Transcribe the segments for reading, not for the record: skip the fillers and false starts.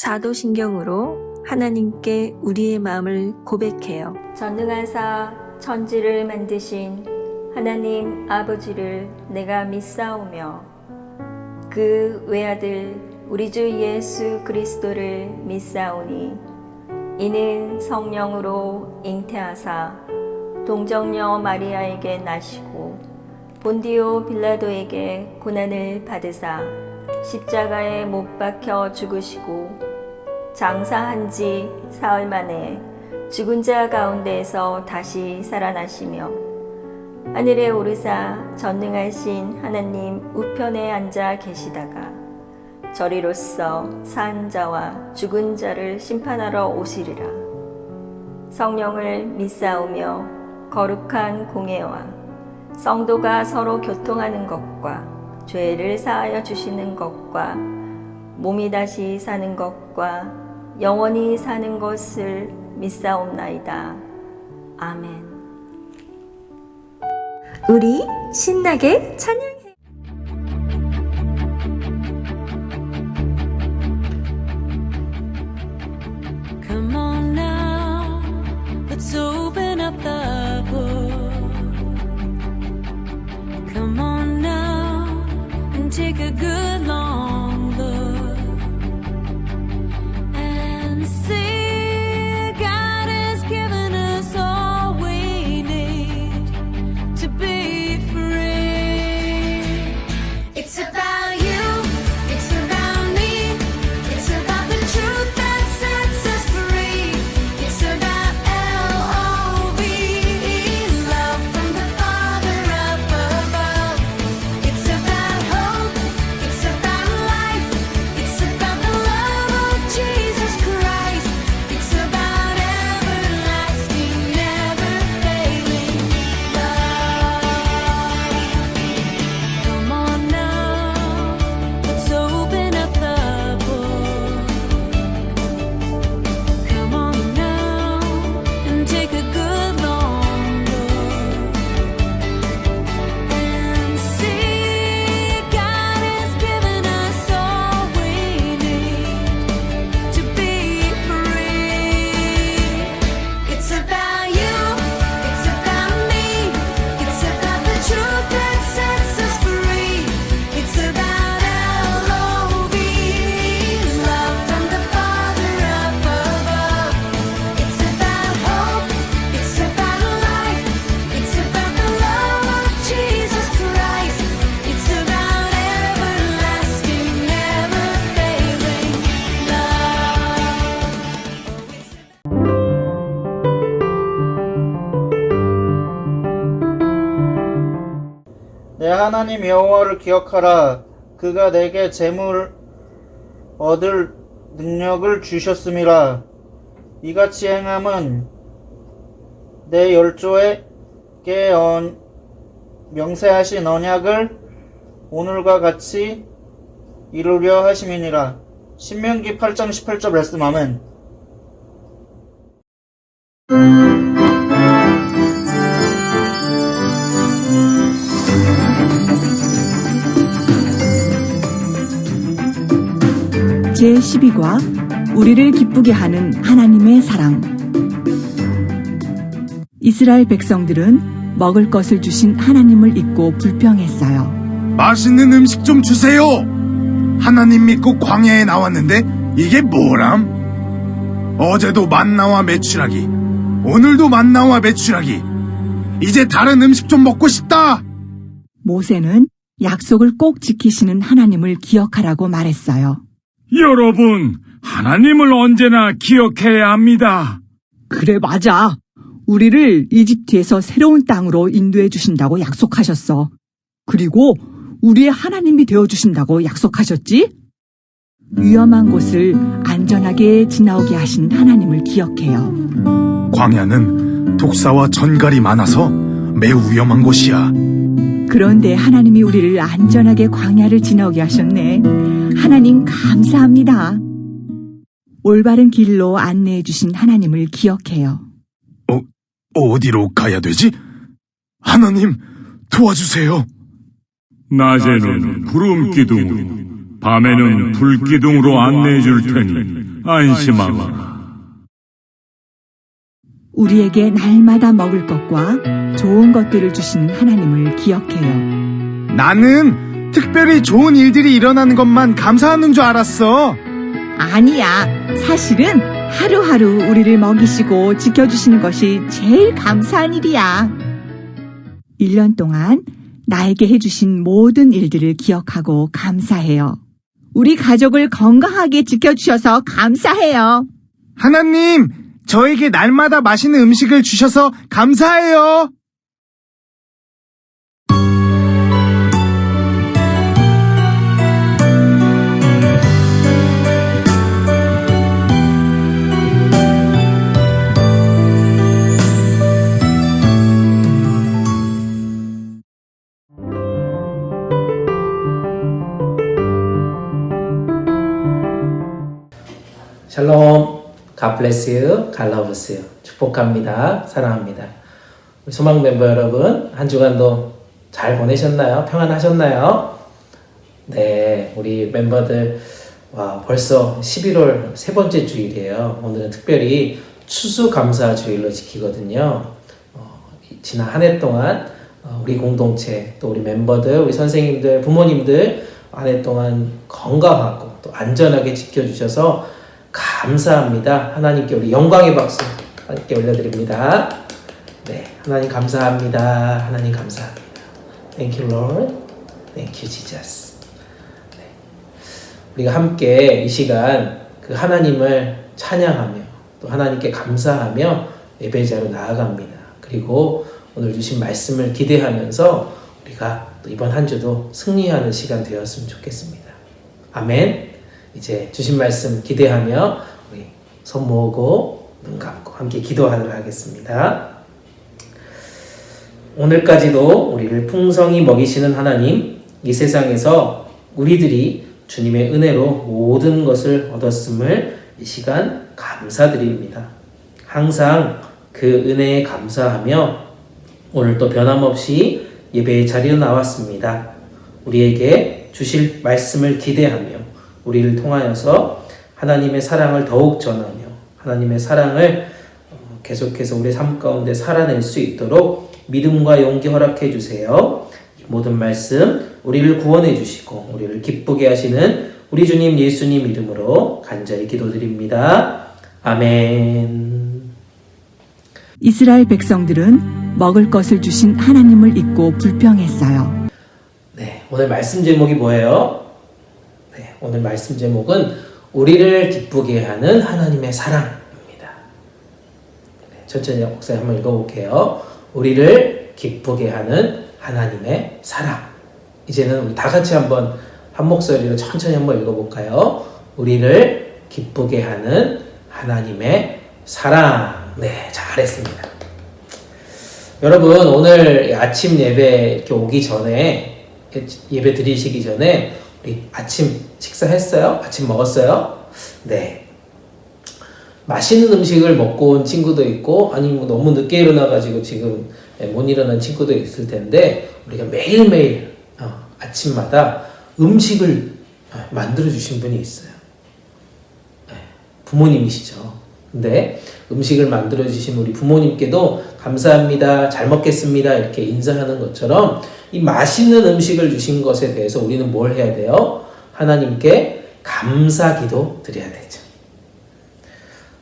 사도신경으로 하나님께 우리의 마음을 고백해요. 전능하사 천지를 만드신 하나님 아버지를 내가 믿사오며 그 외아들 우리 주 예수 그리스도를 믿사오니 이는 성령으로 잉태하사 동정녀 마리아에게 나시고 본디오 빌라도에게 고난을 받으사 십자가에 못 박혀 죽으시고 장사한 지 사흘 만에 죽은 자 가운데에서 다시 살아나시며 하늘에 오르사 전능하신 하나님 우편에 앉아 계시다가 저리로서 산 자와 죽은 자를 심판하러 오시리라. 성령을 믿사오며 거룩한 공예와 성도가 서로 교통하는 것과 죄를 사하여 주시는 것과 몸이 다시 사는 것과 영원히 사는 것을 믿사옵나이다. 아멘. 우리 신나게 찬양해. Come on now, let's open up the book. Come on now and take a good long look and see God has given us all we need to be free. It's about you, it's about me, it's about the truth that sets us free. It's about L-O-V-E, love from the Father up above. It's about hope, it's about life, it's about the love of Jesus Christ. It's about everlasting, never failing love. Come on now, let's open up the book. Come on now and take a good long look and see God has given us all we need to be free. It's about you, it's about me, it's about the truth that sets us free. It's about L-O-V-E, love from the Father up above. It's about hope, it's about life, it's about the love of Jesus Christ. It's about everlasting, never failing love. 내 하나님 여호와를 기억하라. 그가 내게 재물 얻을 능력을 주셨음이라. 이같이 행함은 내 열조에게 명세하신 언약을 오늘과 같이 이루려 하심이니라. 신명기 8장 18절 말씀. 아멘. 제12과 우리를 기쁘게 하는 하나님의 사랑. 이스라엘 백성들은 먹을 것을 주신 하나님을 잊고 불평했어요. 맛있는 음식 좀 주세요. 하나님 믿고 광야에 나왔는데 이게 뭐람? 어제도 만나와 메추라기, 오늘도 만나와 메추라기. 이제 다른 음식 좀 먹고 싶다. 모세는 약속을 꼭 지키시는 하나님을 기억하라고 말했어요. 여러분, 하나님을 언제나 기억해야 합니다. 그래, 맞아. 우리를 이집트에서 새로운 땅으로 인도해 주신다고 약속하셨어. 그리고 우리의 하나님이 되어 주신다고 약속하셨지? 위험한 곳을 안전하게 지나오게 하신 하나님을 기억해요. 광야는 독사와 전갈이 많아서 매우 위험한 곳이야. 그런데 하나님이 우리를 안전하게 광야를 지나오게 하셨네. 하나님 감사합니다. 올바른 길로 안내해 주신 하나님을 기억해요. 어디로 가야 되지? 하나님 도와주세요. 낮에는 구름 기둥으로, 밤에는 불기둥으로 안내해 줄 테니 안심하거라. 우리에게 날마다 먹을 것과 좋은 것들을 주시는 하나님을 기억해요. 나는 특별히 좋은 일들이 일어나는 것만 감사하는 줄 알았어. 아니야. 사실은 하루하루 우리를 먹이시고 지켜주시는 것이 제일 감사한 일이야. 1년 동안 나에게 해주신 모든 일들을 기억하고 감사해요. 우리 가족을 건강하게 지켜주셔서 감사해요. 하나님, 저에게 날마다 맛있는 음식을 주셔서 감사해요. 샬롬, God bless you, God loves you. 축복합니다. 사랑합니다. 우리 소망 멤버 여러분, 한 주간도 잘 보내셨나요? 평안하셨나요? 네, 우리 멤버들, 와, 벌써 11월 세 번째 주일이에요. 오늘은 특별히 추수감사 주일로 지키거든요. 지난 한 해 동안 우리 공동체, 또 우리 멤버들, 우리 선생님들, 부모님들 한 해 동안 건강하고 또 안전하게 지켜주셔서 감사합니다. 하나님께 우리 영광의 박수 하나님께 올려드립니다. 네, 하나님 감사합니다. 하나님 감사합니다. Thank you, Lord. Thank you, Jesus. 네, 우리가 함께 이 시간 그 하나님을 찬양하며 또 하나님께 감사하며 예배자로 나아갑니다. 그리고 오늘 주신 말씀을 기대하면서 우리가 또 이번 한 주도 승리하는 시간 되었으면 좋겠습니다. 아멘. 이제 주신 말씀 기대하며 우리 손 모으고 눈 감고 함께 기도하도록 하겠습니다. 오늘까지도 우리를 풍성히 먹이시는 하나님, 이 세상에서 우리들이 주님의 은혜로 모든 것을 얻었음을 이 시간 감사드립니다. 항상 그 은혜에 감사하며 오늘 또 변함없이 예배의 자리로 나왔습니다. 우리에게 주실 말씀을 기대하며 우리를 통하여서 하나님의 사랑을 더욱 전하며 하나님의 사랑을 계속해서 우리 삶 가운데 살아낼 수 있도록 믿음과 용기 허락해 주세요. 이 모든 말씀 우리를 구원해 주시고 우리를 기쁘게 하시는 우리 주님 예수님 이름으로 간절히 기도드립니다. 아멘. 이스라엘 백성들은 먹을 것을 주신 하나님을 잊고 불평했어요. 네, 오늘 말씀 제목이 뭐예요? 네, 오늘 말씀 제목은 우리를 기쁘게 하는 하나님의 사랑입니다. 네, 천천히 목사님 한번 읽어볼게요. 우리를 기쁘게 하는 하나님의 사랑. 이제는 우리 다 같이 한번 한 목소리로 천천히 한번 읽어볼까요? 우리를 기쁘게 하는 하나님의 사랑. 네, 잘했습니다. 여러분, 오늘 아침 예배 이렇게 오기 전에, 예배 드리시기 전에 우리 아침 식사했어요? 아침 먹었어요? 네. 맛있는 음식을 먹고 온 친구도 있고, 아니면 뭐 너무 늦게 일어나가지고 지금 못 일어난 친구도 있을 텐데, 우리가 매일매일 아침마다 음식을 만들어주신 분이 있어요. 부모님이시죠. 근데 음식을 만들어주신 우리 부모님께도 감사합니다, 잘 먹겠습니다 이렇게 인사하는 것처럼 이 맛있는 음식을 주신 것에 대해서 우리는 뭘 해야 돼요? 하나님께 감사기도 드려야 되죠.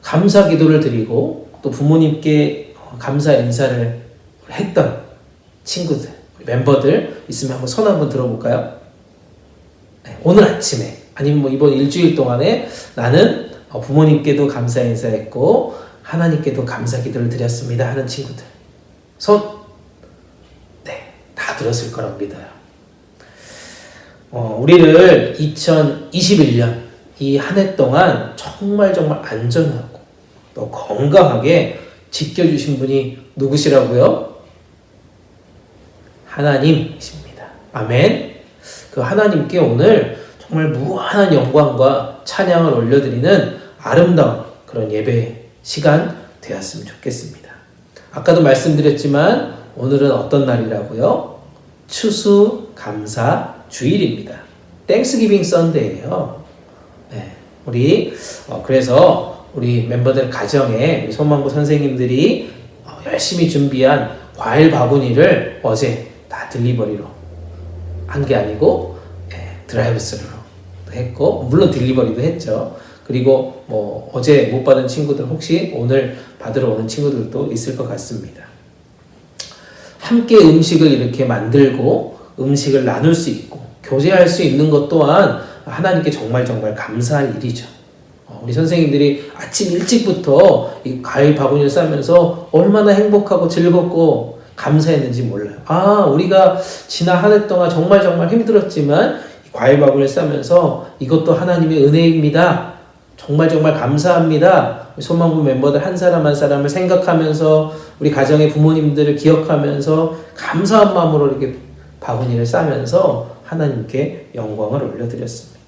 감사기도를 드리고 또 부모님께 감사 인사를 했던 친구들, 우리 멤버들 있으면 한번 손 한번 들어볼까요? 네, 오늘 아침에 아니면 뭐 이번 일주일 동안에 나는 부모님께도 감사 인사했고 하나님께도 감사 기도를 드렸습니다 하는 친구들 손. 네, 다 들었을 거라고 믿어요. 우리를 2021년 이 한 해 동안 정말 안전하고 또 건강하게 지켜주신 분이 누구시라고요? 하나님이십니다. 아멘. 그 하나님께 오늘 정말 무한한 영광과 찬양을 올려드리는 아름다운 그런 예배 시간 되었으면 좋겠습니다. 아까도 말씀드렸지만 오늘은 어떤 날이라고요? 추수감사 주일입니다. 땡스기빙 썬데이예요. 네, 그래서 우리 멤버들 가정에 우리 소망부 선생님들이 열심히 준비한 과일 바구니를 어제 다 딜리버리로 한 게 아니고 드라이브 스루로 했고, 물론 딜리버리도 했죠. 그리고 뭐 어제 못 받은 친구들 혹시 오늘 받으러 오는 친구들도 있을 것 같습니다. 함께 음식을 이렇게 만들고 음식을 나눌 수 있고 교제할 수 있는 것 또한 하나님께 정말 감사할 일이죠. 우리 선생님들이 아침 일찍부터 이 과일 바구니를 싸면서 얼마나 행복하고 즐겁고 감사했는지 몰라요. 우리가 지난 한 해 동안 정말 힘들었지만 이 과일 바구니를 싸면서 이것도 하나님의 은혜입니다. 정말 감사합니다. 소망부 멤버들 한 사람 한 사람을 생각하면서 우리 가정의 부모님들을 기억하면서 감사한 마음으로 이렇게 바구니를 싸면서 하나님께 영광을 올려드렸습니다.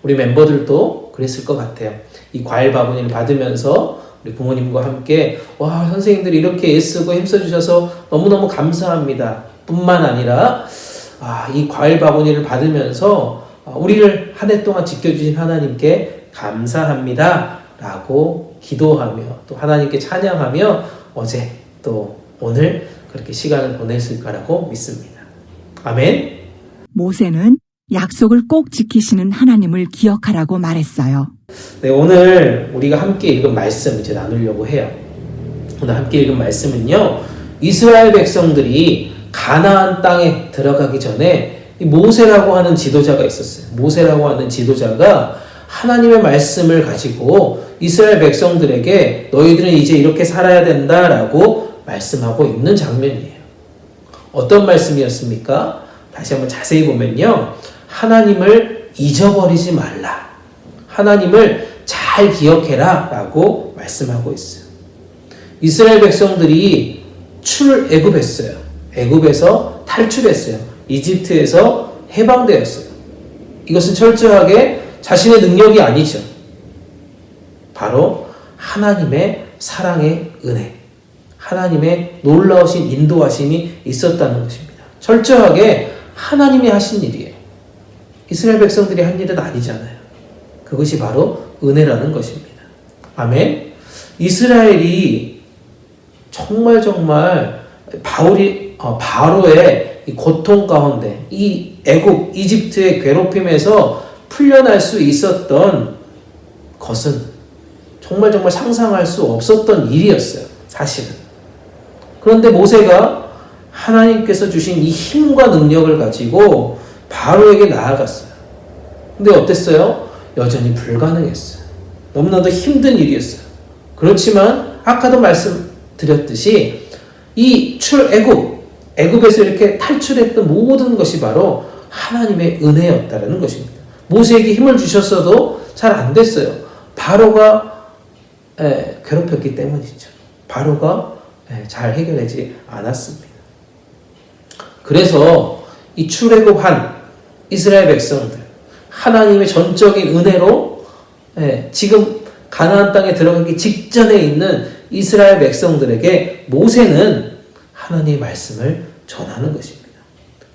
우리 멤버들도 그랬을 것 같아요. 이 과일 바구니를 받으면서 우리 부모님과 함께 와, 선생님들이 이렇게 애쓰고 힘써주셔서 너무너무 감사합니다. 뿐만 아니라 이 과일 바구니를 받으면서 우리를 한 해 동안 지켜주신 하나님께 감사합니다 라고 기도하며 또 하나님께 찬양하며 어제 또 오늘 그렇게 시간을 보냈을 거라고 믿습니다. 아멘. 모세는 약속을 꼭 지키시는 하나님을 기억하라고 말했어요. 네, 오늘 우리가 함께 읽은 말씀 이제 나누려고 해요. 오늘 함께 읽은 말씀은요, 이스라엘 백성들이 가나안 땅에 들어가기 전에 이 모세라고 하는 지도자가 있었어요. 모세라고 하는 지도자가 하나님의 말씀을 가지고 이스라엘 백성들에게 너희들은 이제 이렇게 살아야 된다라고 말씀하고 있는 장면이에요. 어떤 말씀이었습니까? 다시 한번 자세히 보면요, 하나님을 잊어버리지 말라, 하나님을 잘 기억해라 라고 말씀하고 있어요. 이스라엘 백성들이 출애굽했어요. 애굽에서 탈출했어요. 이집트에서 해방되었어요. 이것은 철저하게 자신의 능력이 아니죠. 바로 하나님의 사랑의 은혜, 하나님의 놀라우신 인도하심이 있었다는 것입니다. 철저하게 하나님이 하신 일이에요. 이스라엘 백성들이 한 일은 아니잖아요. 그것이 바로 은혜라는 것입니다. 아멘. 이스라엘이 정말 바로의 이 고통 가운데 이 애굽 이집트의 괴롭힘에서 풀려날 수 있었던 것은 정말 상상할 수 없었던 일이었어요. 사실은. 그런데 모세가 하나님께서 주신 이 힘과 능력을 가지고 바로에게 나아갔어요. 근데 어땠어요? 여전히 불가능했어요. 너무나도 힘든 일이었어요. 그렇지만 아까도 말씀드렸듯이 이 애굽에서 이렇게 탈출했던 모든 것이 바로 하나님의 은혜였다는 것입니다. 모세에게 힘을 주셨어도 잘 안 됐어요. 바로가 괴롭혔기 때문이죠. 바로가 잘 해결하지 않았습니다. 그래서 이 출애굽한 이스라엘 백성들, 하나님의 전적인 은혜로 지금 가나안 땅에 들어가기 직전에 있는 이스라엘 백성들에게 모세는 하나님의 말씀을 전하는 것입니다.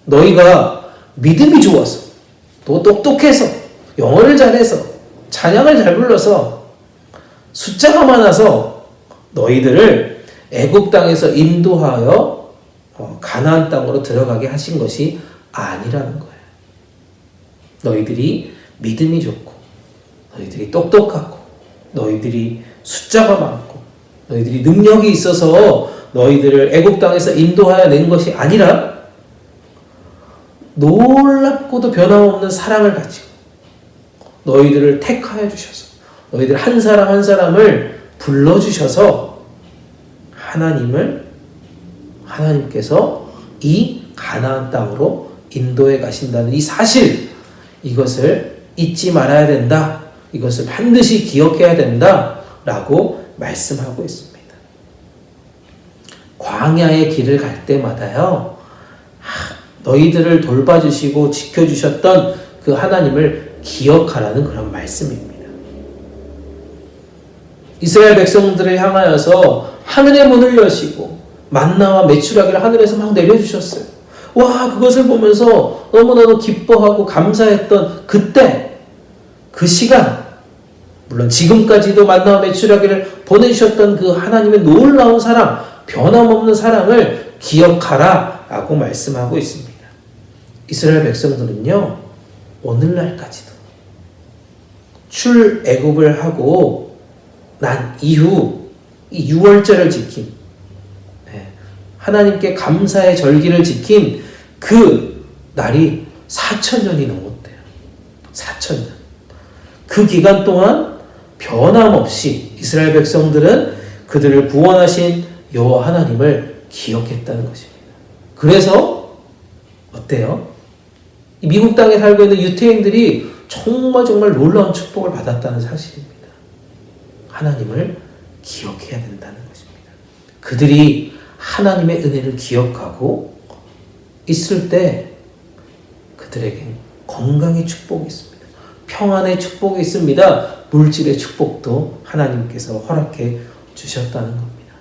너희가 믿음이 좋아서, 또 똑똑해서, 영어를 잘해서, 찬양을 잘 불러서, 숫자가 많아서 너희들을 애굽 땅에서 인도하여 가나안 땅으로 들어가게 하신 것이 아니라는 거예요. 너희들이 믿음이 좋고, 너희들이 똑똑하고, 너희들이 숫자가 많고, 너희들이 능력이 있어서 너희들을 애굽 땅에서 인도하여 낸 것이 아니라 놀랍고도 변함없는 사랑을 가지고 너희들을 택하여 주셔서 너희들 한 사람 한 사람을 불러주셔서 하나님께서 이 가나안 땅으로 인도해 가신다는 이 사실, 이것을 잊지 말아야 된다. 이것을 반드시 기억해야 된다. 라고 말씀하고 있습니다. 광야의 길을 갈 때마다요, 너희들을 돌봐주시고 지켜주셨던 그 하나님을 기억하라는 그런 말씀입니다. 이스라엘 백성들을 향하여서 하늘의 문을 여시고 만나와 메추라기를 하늘에서 막 내려주셨어요. 와, 그것을 보면서 너무나도 기뻐하고 감사했던 그때, 그 시간, 물론 지금까지도 만나와 매출하기를 보내주셨던 그 하나님의 놀라운 사랑, 변함없는 사랑을 기억하라 라고 말씀하고 있습니다. 이스라엘 백성들은요, 오늘날까지도 출애굽을 하고 난 이후 이 유월절을 지킨, 하나님께 감사의 절기를 지킨 그 날이 4,000년이 넘었대요. 4,000년. 그 기간 동안 변함없이 이스라엘 백성들은 그들을 구원하신 여호와 하나님을 기억했다는 것입니다. 그래서 어때요? 이 미국 땅에 살고 있는 유태인들이 정말 놀라운 축복을 받았다는 사실입니다. 하나님을 기억해야 된다는 것입니다. 그들이 하나님의 은혜를 기억하고 있을 때 그들에게 건강의 축복이 있습니다. 평안의 축복이 있습니다. 물질의 축복도 하나님께서 허락해 주셨다는 겁니다.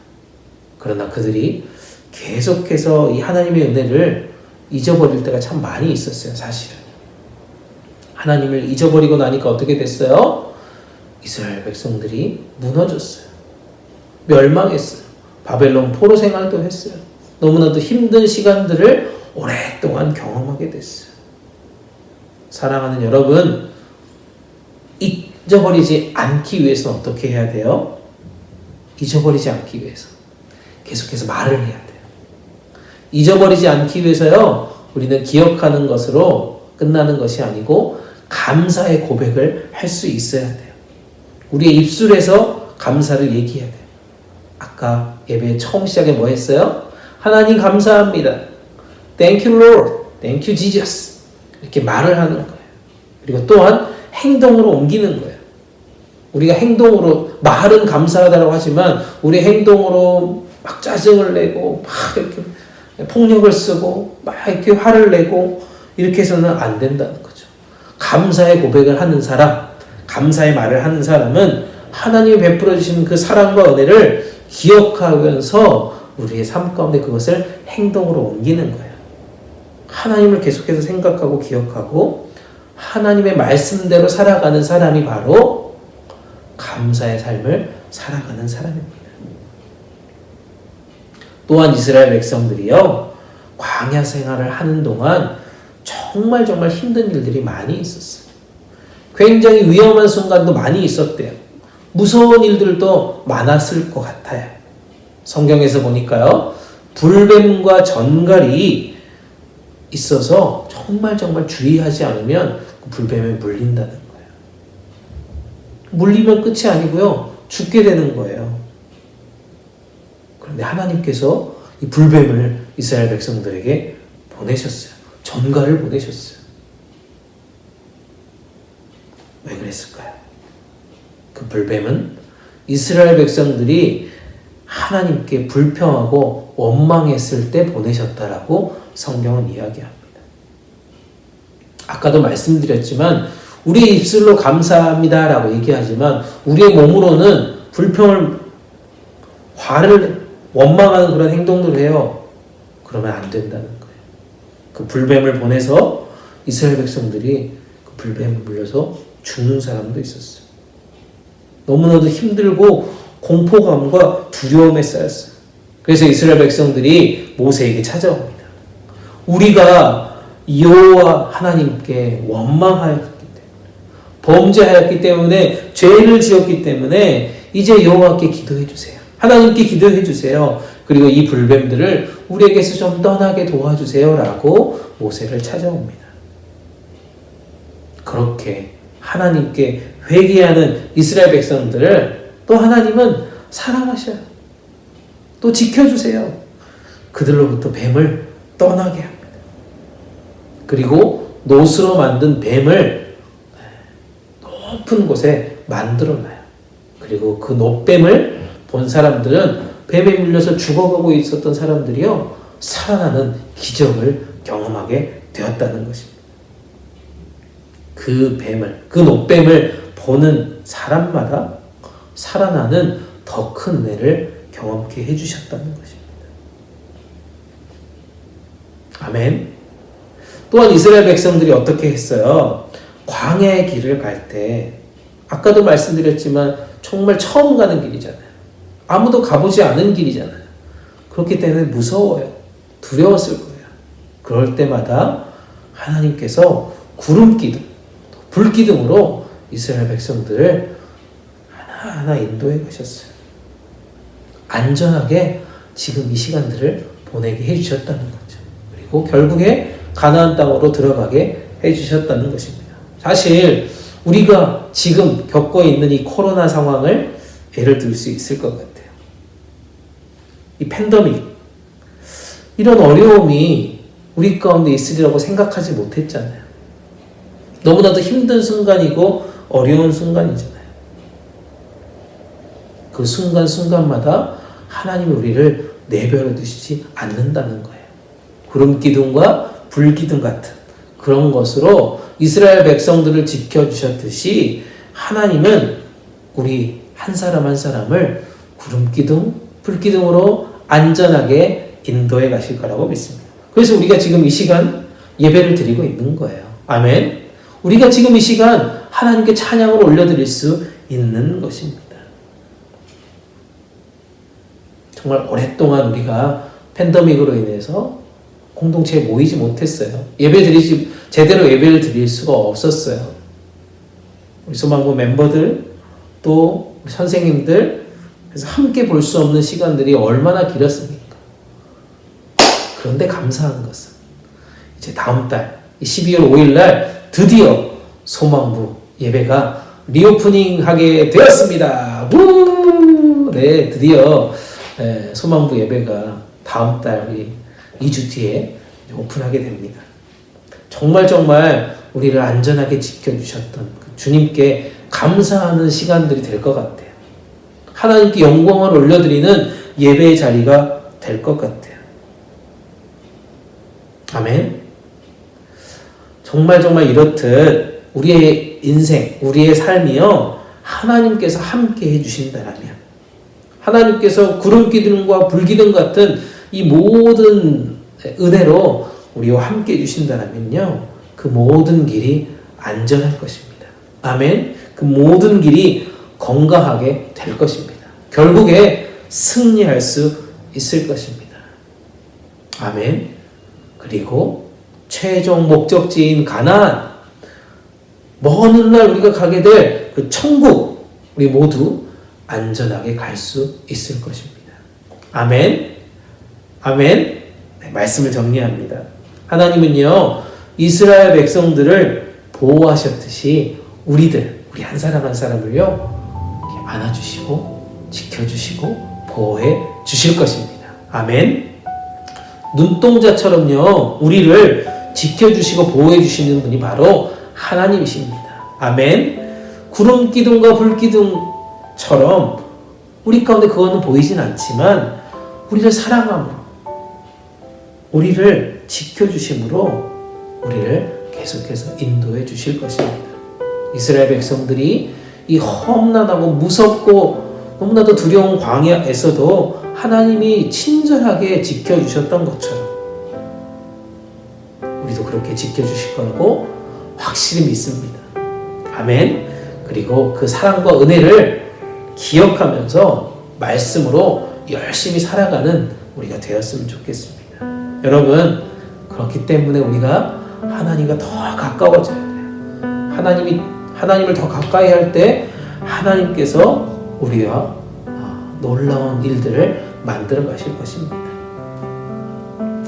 그러나 그들이 계속해서 이 하나님의 은혜를 잊어버릴 때가 참 많이 있었어요, 사실은. 하나님을 잊어버리고 나니까 어떻게 됐어요? 이스라엘 백성들이 무너졌어요. 멸망했어요. 바벨론 포로 생활도 했어요. 너무나도 힘든 시간들을 오랫동안 경험하게 됐어요. 사랑하는 여러분, 잊어버리지 않기 위해서는 어떻게 해야 돼요? 잊어버리지 않기 위해서 계속해서 말을 해야 돼요. 잊어버리지 않기 위해서요, 우리는 기억하는 것으로 끝나는 것이 아니고 감사의 고백을 할 수 있어야 돼요. 우리의 입술에서 감사를 얘기해야 돼요. 아까 예배 처음 시작에 뭐 했어요? 하나님 감사합니다. Thank you Lord. Thank you Jesus. 이렇게 말을 하는 거예요. 그리고 또한 행동으로 옮기는 거예요. 우리가 행동으로, 말은 감사하다고 하지만 우리 행동으로 막 짜증을 내고 막 이렇게 폭력을 쓰고 막 이렇게 화를 내고 이렇게 해서는 안 된다는 거죠. 감사의 고백을 하는 사람, 감사의 말을 하는 사람은 하나님이 베풀어 주신 그 사랑과 은혜를 기억하면서 우리의 삶 가운데 그것을 행동으로 옮기는 거예요. 하나님을 계속해서 생각하고 기억하고 하나님의 말씀대로 살아가는 사람이 바로 감사의 삶을 살아가는 사람입니다. 또한 이스라엘 백성들이요, 광야 생활을 하는 동안 정말 힘든 일들이 많이 있었어요. 굉장히 위험한 순간도 많이 있었대요. 무서운 일들도 많았을 것 같아요. 성경에서 보니까요, 불뱀과 전갈이 있어서 정말 주의하지 않으면 그 불뱀에 물린다는 거예요. 물리면 끝이 아니고요, 죽게 되는 거예요. 그런데 하나님께서 이 불뱀을 이스라엘 백성들에게 보내셨어요. 전갈을 보내셨어요. 왜 그랬을까요? 그 불뱀은 이스라엘 백성들이 하나님께 불평하고 원망했을 때 보내셨다라고 성경은 이야기합니다. 아까도 말씀드렸지만 우리의 입술로 감사합니다라고 얘기하지만 우리의 몸으로는 불평을, 화를, 원망하는 그런 행동들을 해요. 그러면 안 된다는 거예요. 그 불뱀을 보내서 이스라엘 백성들이 그 불뱀에 물려서 죽는 사람도 있었어요. 너무나도 힘들고 공포감과 두려움에 쌓였어요. 그래서 이스라엘 백성들이 모세에게 찾아옵니다. 우리가 여호와 하나님께 원망하였기 때문에, 범죄하였기 때문에, 죄를 지었기 때문에 이제 여호와께 기도해 주세요. 하나님께 기도해 주세요. 그리고 이 불뱀들을 우리에게서 좀 떠나게 도와주세요 라고 모세를 찾아옵니다. 그렇게 하나님께 회개하는 이스라엘 백성들을 또 하나님은 사랑하셔요. 또 지켜주세요. 그들로부터 뱀을 떠나게 합니다. 그리고 노스로 만든 뱀을 높은 곳에 만들어놔요. 그리고 그 놋뱀을 본 사람들은 뱀에 물려서 죽어가고 있었던 사람들이요, 살아나는 기적을 경험하게 되었다는 것입니다. 그 뱀을, 그 놋뱀을 보는 사람마다 살아나는 더 큰 은혜를 경험케 해주셨다는 것입니다. 아멘. 또한 이스라엘 백성들이 어떻게 했어요? 광야의 길을 갈 때, 아까도 말씀드렸지만 정말 처음 가는 길이잖아요. 아무도 가보지 않은 길이잖아요. 그렇기 때문에 무서워요. 두려웠을 거예요. 그럴 때마다 하나님께서 구름기둥, 불기둥으로 이스라엘 백성들을 하나하나 인도해 가셨어요. 안전하게 지금 이 시간들을 보내게 해주셨다는 거죠. 그리고 결국에 가나안 땅으로 들어가게 해주셨다는 것입니다. 사실 우리가 지금 겪고 있는 이 코로나 상황을 예를 들 수 있을 것 같아요. 이 팬데믹, 이런 어려움이 우리 가운데 있으리라고 생각하지 못했잖아요. 너무나도 힘든 순간이고 어려운 순간이잖아요. 그 순간순간마다 하나님이 우리를 내버려 두시지 않는다는 거예요. 구름기둥과 불기둥 같은 그런 것으로 이스라엘 백성들을 지켜주셨듯이 하나님은 우리 한 사람 한 사람을 구름기둥, 불기둥으로 안전하게 인도해 가실 거라고 믿습니다. 그래서 우리가 지금 이 시간 예배를 드리고 있는 거예요. 아멘. 우리가 지금 이 시간 하나님께 찬양을 올려드릴 수 있는 것입니다. 정말 오랫동안 우리가 팬데믹으로 인해서 공동체에 모이지 못했어요. 제대로 예배를 드릴 수가 없었어요. 우리 소망부 멤버들, 또 우리 선생님들, 그래서 함께 볼 수 없는 시간들이 얼마나 길었습니까? 그런데 감사한 것은 이제 다음 달 12월 5일 날 드디어 소망부 예배가 리오프닝 하게 되었습니다. 네, 드디어 소망부 예배가 다음 달 2주 뒤에 오픈하게 됩니다. 정말 우리를 안전하게 지켜주셨던 그 주님께 감사하는 시간들이 될 것 같아요. 하나님께 영광을 올려드리는 예배의 자리가 될 것 같아요. 아멘. 정말 이렇듯 우리의 인생, 우리의 삶이요, 하나님께서 함께 해주신다라면, 하나님께서 구름기둥과 불기둥 같은 이 모든 은혜로 우리와 함께 해주신다면요, 그 모든 길이 안전할 것입니다. 아멘. 그 모든 길이 건강하게 될 것입니다. 결국에 승리할 수 있을 것입니다. 아멘. 그리고 최종 목적지인 가나안, 먼 훗날 우리가 가게 될 그 천국, 우리 모두 안전하게 갈 수 있을 것입니다. 아멘. 아멘. 네, 말씀을 정리합니다. 하나님은요, 이스라엘 백성들을 보호하셨듯이 우리 한 사람 한 사람을요, 안아주시고 지켜주시고 보호해 주실 것입니다. 아멘. 눈동자처럼요, 우리를 지켜주시고 보호해 주시는 분이 바로 하나님이십니다. 아멘. 구름기둥과 불기둥처럼 우리 가운데 그거는 보이진 않지만 우리를 사랑함으로, 우리를 지켜주심으로 우리를 계속해서 인도해 주실 것입니다. 이스라엘 백성들이 이 험난하고 무섭고 너무나도 두려운 광야에서도 하나님이 친절하게 지켜주셨던 것처럼 우리도 그렇게 지켜주실 거라고 확실히 믿습니다. 아멘. 그리고 그 사랑과 은혜를 기억하면서 말씀으로 열심히 살아가는 우리가 되었으면 좋겠습니다. 여러분, 그렇기 때문에 우리가 하나님과 더 가까워져야 돼요. 하나님을 더 가까이 할 때 하나님께서 우리와 놀라운 일들을 만들어 가실 것입니다.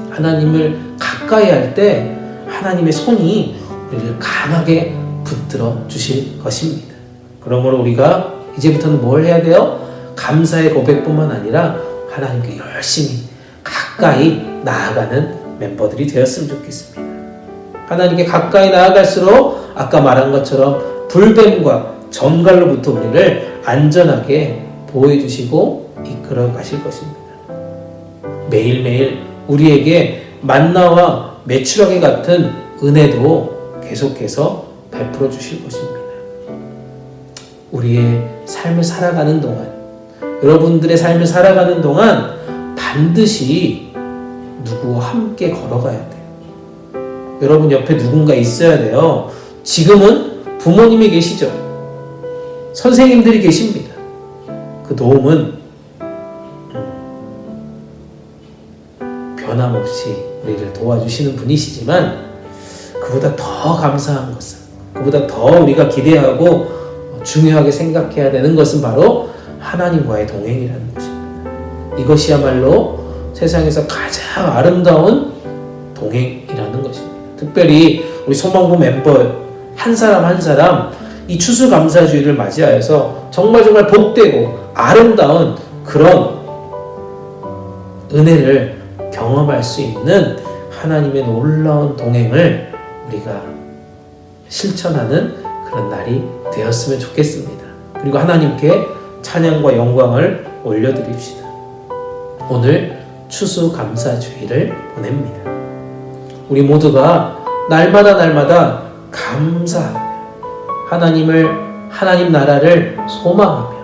하나님을 가까이 할 때 하나님의 손이 우리를 강하게 붙들어 주실 것입니다. 그러므로 우리가 이제부터는 뭘 해야 돼요? 감사의 고백뿐만 아니라 하나님께 열심히 가까이 나아가는 멤버들이 되었으면 좋겠습니다. 하나님께 가까이 나아갈수록 아까 말한 것처럼 불뱀과 전갈로부터 우리를 안전하게 보호해 주시고 이끌어 가실 것입니다. 매일매일 우리에게 만나와 메추라기 같은 은혜도 계속해서 베풀어 주실 것입니다. 우리의 삶을 살아가는 동안, 여러분들의 삶을 살아가는 동안 반드시 누구와 함께 걸어가야 돼요. 여러분 옆에 누군가 있어야 돼요. 지금은 부모님이 계시죠. 선생님들이 계십니다. 그 도움은 변함없이 우리를 도와주시는 분이시지만 그보다 더 감사한 것은, 그보다 더 우리가 기대하고 중요하게 생각해야 되는 것은 바로 하나님과의 동행이라는 것입니다. 이것이야말로 세상에서 가장 아름다운 동행이라는 것입니다. 특별히 우리 소망부 멤버 한 사람 한 사람 이 추수감사주의를 맞이하여서 정말 복되고 아름다운 그런 은혜를 경험할 수 있는 하나님의 놀라운 동행을 우리가 실천하는 그런 날이 되었으면 좋겠습니다. 그리고 하나님께 찬양과 영광을 올려드립시다. 오늘 추수감사주의를 보냅니다. 우리 모두가 날마다 감사하며 하나님 나라를 소망하며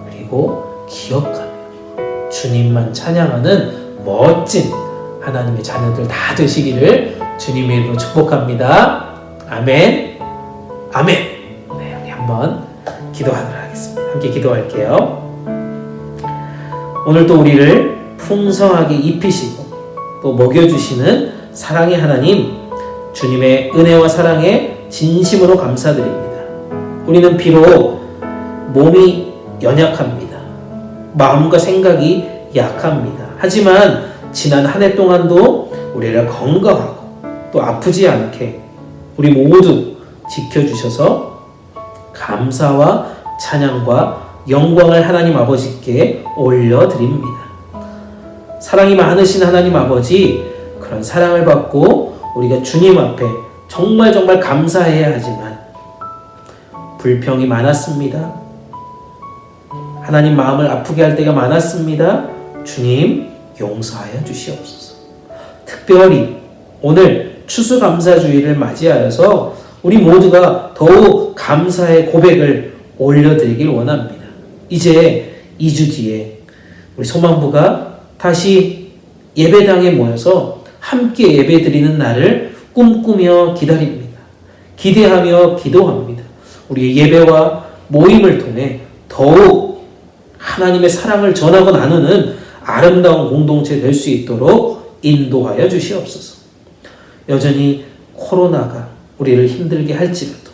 그리고 기억하며 주님만 찬양하는 멋진 하나님의 자녀들 다 되시기를 주님의 이름으로 축복합니다. 아멘. 아멘. 네, 우리 한번 기도하도록 하겠습니다. 함께 기도할게요. 오늘도 우리를 풍성하게 입히시고 또 먹여주시는 사랑의 하나님, 주님의 은혜와 사랑에 진심으로 감사드립니다. 우리는 비록 몸이 연약합니다. 마음과 생각이 약합니다. 하지만 지난 한 해 동안도 우리를 건강하고 또 아프지 않게 우리 모두 지켜주셔서 감사와 찬양과 영광을 하나님 아버지께 올려드립니다. 사랑이 많으신 하나님 아버지, 그런 사랑을 받고 우리가 주님 앞에 정말 감사해야 하지만 불평이 많았습니다. 하나님 마음을 아프게 할 때가 많았습니다. 주님 용서하여 주시옵소서. 특별히 오늘 추수감사주의를 맞이하여서 우리 모두가 더욱 감사의 고백을 올려드리길 원합니다. 이제 2주 뒤에 우리 소망부가 다시 예배당에 모여서 함께 예배드리는 날을 꿈꾸며 기다립니다. 기대하며 기도합니다. 우리의 예배와 모임을 통해 더욱 하나님의 사랑을 전하고 나누는 아름다운 공동체 될 수 있도록 인도하여 주시옵소서. 여전히 코로나가 우리를 힘들게 할지라도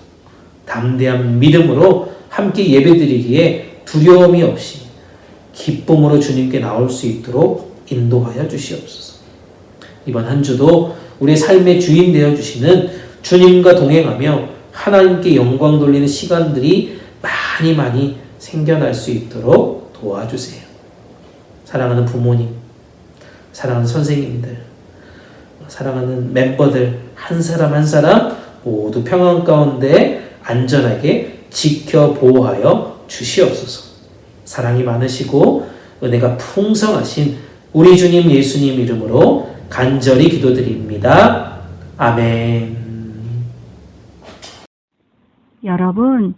담대한 믿음으로 함께 예배드리기에 두려움이 없이 기쁨으로 주님께 나올 수 있도록 인도하여 주시옵소서. 이번 한 주도 우리의 삶의 주인 되어 주시는 주님과 동행하며 하나님께 영광 돌리는 시간들이 많이 생겨날 수 있도록 도와주세요. 사랑하는 부모님, 사랑하는 선생님들, 사랑하는 멤버들 한 사람 한 사람 모두 평안 가운데 안전하게 지켜 보호하여 주시옵소서. 사랑이 많으시고 은혜가 풍성하신 우리 주님 예수님 이름으로 간절히 기도드립니다. 아멘. 여러분,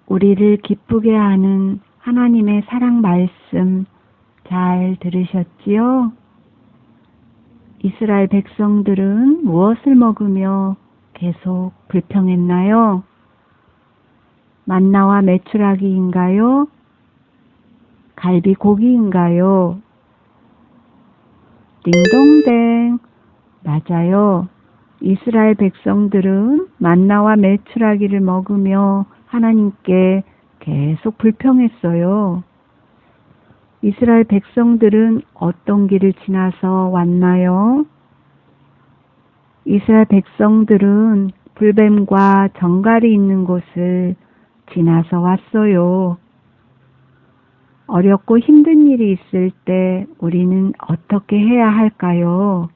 우리를 기쁘게 하는 하나님의 사랑 말씀 잘 들으셨지요? 이스라엘 백성들은 무엇을 먹으며 계속 불평했나요? 만나와 메추라기인가요? 갈비고기인가요? 딩동댕, 맞아요. 이스라엘 백성들은 만나와 메추라기를 먹으며 하나님께 계속 불평했어요. 이스라엘 백성들은 어떤 길을 지나서 왔나요? 이스라엘 백성들은 불뱀과 정갈이 있는 곳을 지나서 왔어요. 어렵고 힘든 일이 있을 때 우리는 어떻게 해야 할까요?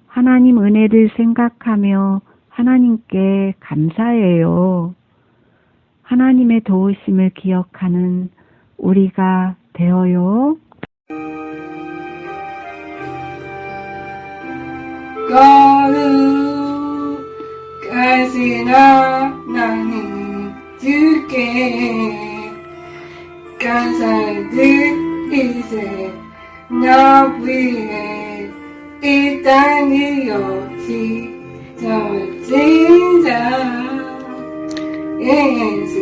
하나님 은혜를 생각하며 하나님께 감사해요. 하나님의 도우심을 기억하는 우리가 되어요. 거룩하시나 나는 주께 감사드리세 나 위에 이 땅이 없이 저진자 예수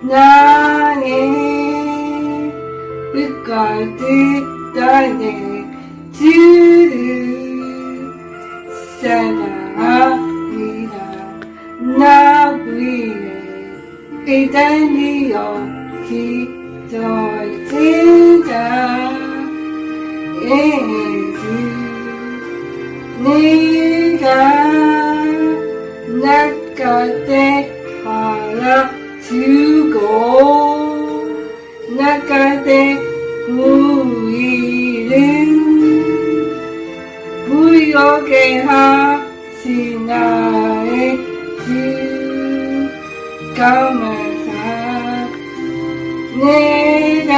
나의 빛과 뜻단의 주를 사랑합니다. 나 위에 이 땅이 없이 저진자 예수 네가 나까지 알아주고 나까지 우리를 부여게 하신 나의 주 감사 내가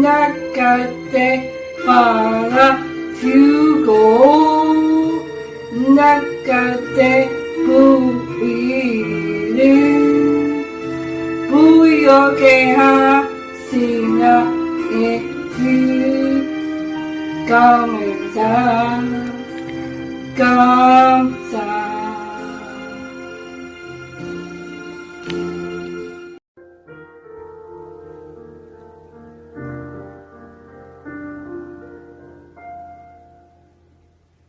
나까지 알아주고 나까지 우리를 부여게 하신 나의 주 감사 감사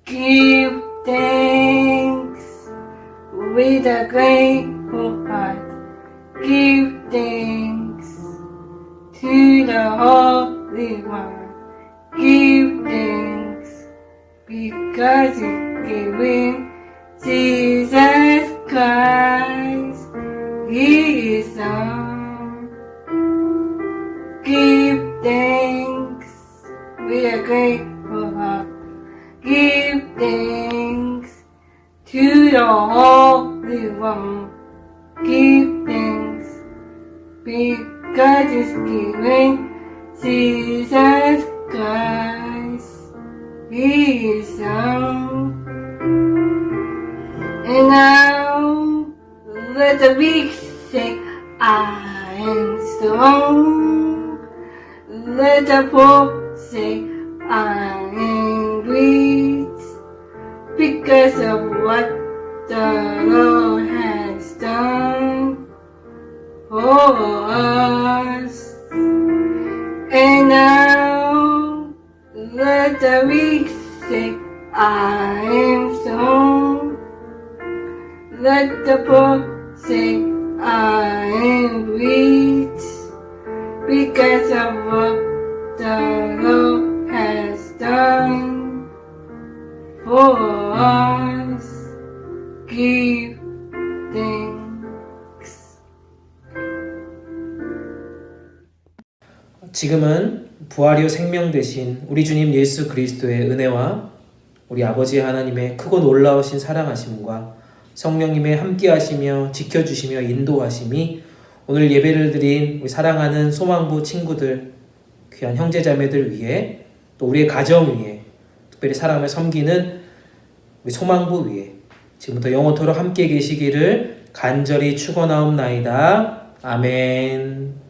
Give thanks with a grateful heart. Give thanks to the Holy One. Give thanks because you're giving Jesus Christ His Son. Give thanks with a grateful heart. Give thanks to the Holy One. Give thanks because it's giving Jesus Christ His Son. And now let the weak say, I am strong. Let the poor say, I am weak because of what the Lord has done for us. And now let the weak say, I am strong. Let the poor say, I am weak because of what the Lord has done for us. Give thanks. 지금은 부활이요 생명 되신 우리 주님 예수 그리스도의 은혜와 우리 아버지 하나님의 크고 놀라우신 사랑하심과 성령님의 함께하시며 지켜주시며 인도하심이 오늘 예배를 드린 우리 사랑하는 소망부 친구들, 귀한 형제자매들 위해 또 우리의 가정 위에 특별히 사랑하며 섬기는 우리 소망부 위에 지금부터 영원토록 함께 계시기를 간절히 축원하옵나이다. 아멘.